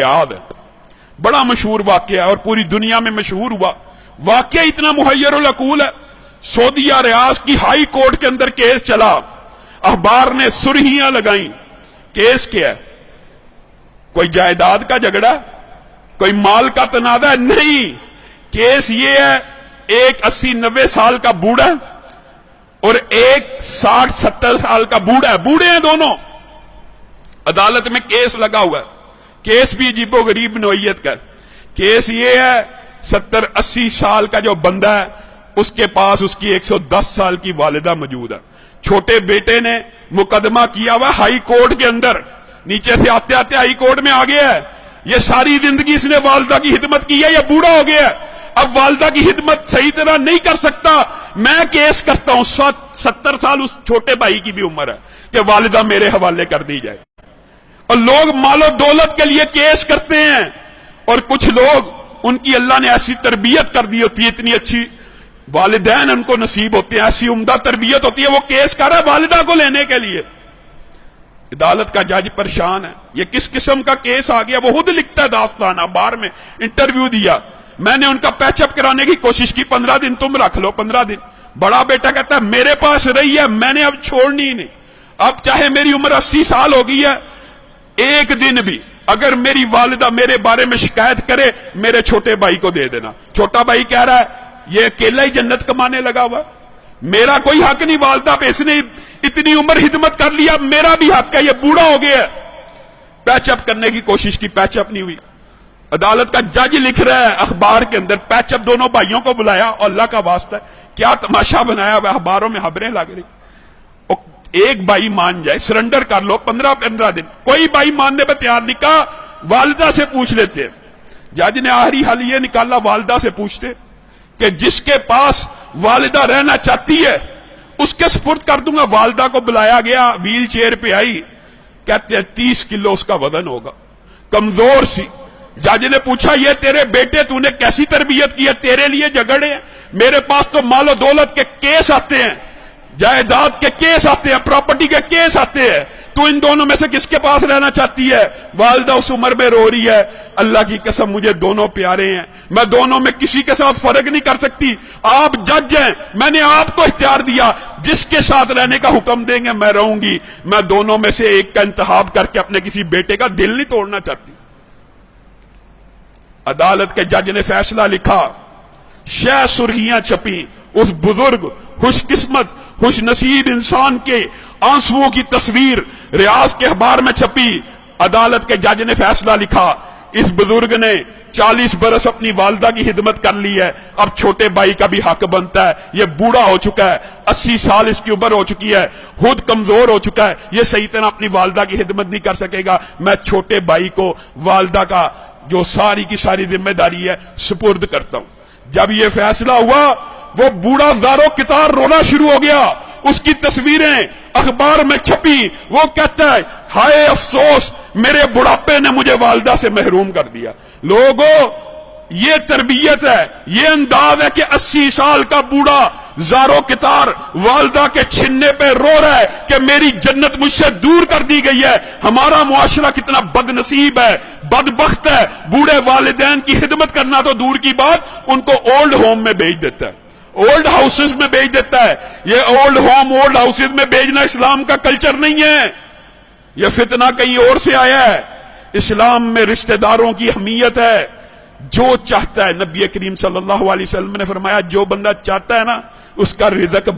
Riyadh है, बड़ा मशहूर वाकया है और पूरी दुनिया में मशहूर हुआ। वाकया इतना मुहय्यरुल अकूल है। सऊदीया रियाज की हाई कोर्ट के अंदर केस चला, अखबार ने सुर्खियां लगाई। केस क्या है? कोई जायदाद का झगड़ा, कोई माल का तनाजा है? नहीं, केस ये है, एक 80-90 साल का बूढ़ा और एक 60-70 साल का बूढ़ा है, बूढ़े हैं दोनों, अदालत में केस लगा हुआ है। केस भी अजीबो गरीब नौइयत का। केस ये है, 70-80 साल का जो बंदा है उसके पास उसकी 110 साल की वालिदा मौजूद है। छोटे बेटे ने मुकदमा किया हुआ हाई कोर्ट के अंदर, नीचे से आते आते हाई कोर्ट में आ गया है। ये सारी जिंदगी इसने वालिदा की खिदमत की है, ये बूढ़ा हो गया है, अब वालिदा की खिदमत सही तरह नहीं कर सकता। मैं केस करता हूं, 70 साल उस छोटे भाई की भी उम्र है कि वालिदा मेरे हवाले कर दी जाए। और लोग मालो दौलत के लिए केस करते हैं, और कुछ लोग उनकी अल्लाह ने ऐसी तरबियत कर दी होती है, इतनी अच्छी वालिदैन उनको नसीब होते हैं, ऐसी उम्दा तरबियत होती है, वो केस कर रहा है वालिदा को लेने के लिए। अदालत का जज परेशान है, ये किस किस्म का केस आ गया। वो खुद लिखता है दास्तान, अखबार में इंटरव्यू दिया, मैंने उनका पैचअप कराने की कोशिश की, 15 दिन तुम रख लो, 15 दिन। बड़ा बेटा कहता है मेरे पास रही है, मैंने अब छोड़नी ही नहीं, अब चाहे मेरी उम्र 80 साल हो गई है, एक दिन भी अगर मेरी वालिदा मेरे बारे में शिकायत करे, मेरे छोटे भाई को दे देना। छोटा भाई कह रहा है ये अकेला ही जन्नत कमाने लगा हुआ, मेरा कोई हक नहीं वालिदा पे, इसने इतनी उम्र खिदमत कर लिया, मेरा भी हक है, ये बूढ़ा हो गया। पैचअप करने की कोशिश की, पैचअप नहीं हुई। अदालत का जज लिख रहा है अखबार के अंदर, पैचअप दोनों भाइयों को बुलाया, और अल्लाह का वास्ता है क्या तमाशा बनाया हुआ, अखबारों में खबरें लग रही। एक भाई मान जाए, सरेंडर कर लो, 15-15 दिन। कोई भाई मानने पर तैयार नहीं, कहा वालिदा से पूछ लेते। जज ने आखिरी हल ये निकाला, वालिदा से पूछते कि जिसके पास वालिदा रहना चाहती है उसके सुपुर्द कर दूंगा। वालिदा को बुलाया गया, व्हील चेयर पे आई, कहते हैं 30 किलो उसका वजन होगा, कमजोर सी। जज ने पूछा ये तेरे बेटे तूने कैसी तरबियत की है, तेरे लिए झगड़े हैं, मेरे पास तो मालो दौलत के केस आते हैं, जायदाद के केस आते हैं, प्रॉपर्टी के केस आते हैं, तू इन दोनों में से किसके पास रहना चाहती है। वालिदा उस उम्र में रो रही है, अल्लाह की कसम मुझे दोनों प्यारे हैं, मैं दोनों में किसी के साथ फर्क नहीं कर सकती, आप जज हैं, मैंने आपको इख्तियार दिया, जिसके साथ रहने का हुक्म देंगे मैं रहूंगी, मैं दोनों में से एक का इंतखाब करके अपने किसी बेटे का दिल नहीं तोड़ना चाहती। अदालत के जज ने फैसला लिखा, शह सुर्खियां छपी, उस बुजुर्ग खुशकिस्मत खुश नसीब इंसान के आंसुओं की तस्वीर रियाज के अखबार में छपी। अदालत के जज ने फैसला लिखा, इस बुजुर्ग ने 40 बरस अपनी वालिदा की खिदमत कर ली है, अब छोटे भाई का भी हक बनता है, ये बूढ़ा हो चुका है, 80 साल इसकी उम्र हो चुकी है, खुद कमजोर हो चुका है, ये सही तरह अपनी वालिदा की खिदमत नहीं कर सकेगा, मैं छोटे भाई को वालिदा का जो सारी की सारी जिम्मेदारी है सुपुर्द करता हूं। जब ये फैसला हुआ, वो बूढ़ा ज़ारो कितार रोना शुरू हो गया, उसकी तस्वीरें अखबार में छपी, वो कहता है हाय अफसोस, मेरे बुढ़ापे ने मुझे वालिदा से महरूम कर दिया। लोगों, ये तरबियत है, ये अंदाज है कि 80 साल का बूढ़ा ज़ारो कितार वालिदा के छिनने पे रो रहा है कि मेरी जन्नत मुझसे दूर कर दी गई है। हमारा मुआशरा कितना बदनसीब है, बदबख्त है, बूढ़े वालिदैन की खिदमत करना तो दूर की बात, उनको ओल्ड होम में भेज देता है, ओल्ड हाउसेज में भेज देता है। ये ओल्ड होम ओल्ड हाउसेज में भेजना इस्लाम का कल्चर नहीं है, यह फितना कहीं और से आया है। इस्लाम में रिश्तेदारों की अहमियत है, जो चाहता है, नबी करीम सल्लल्लाहु अलैहि वसल्लम ने फरमाया जो बंदा चाहता है ना उसका रिज़्क